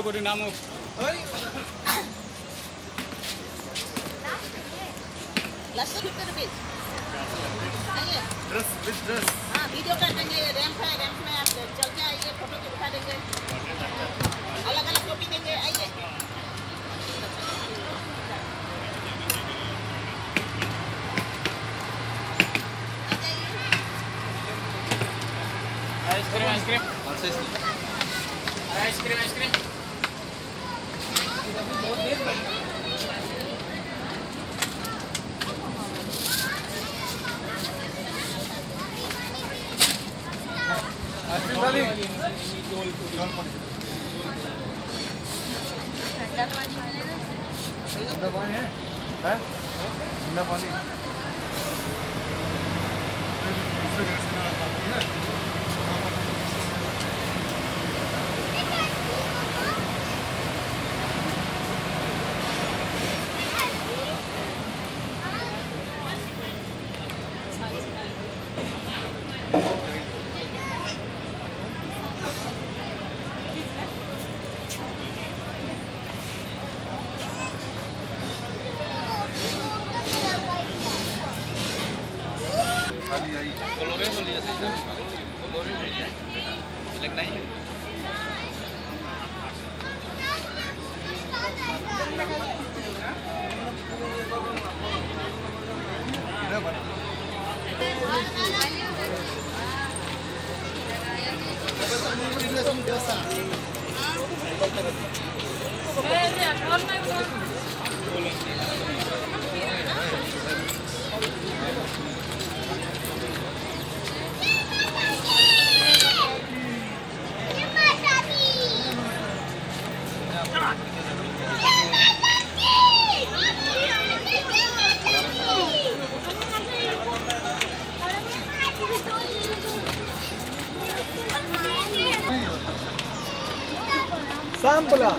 कोटी नाम last 50 rupees dress with dress. हाँ वीडियो कर देंगे, रैंप में आप चल के आइए, फोटो की उठा देंगे, अलग अलग कॉपी देंगे, आइए। आइसक्रीम आइसक्रीम आइसक्रीम आइसक्रीम ठंडा पानी है? ठंडा पानी Sampla.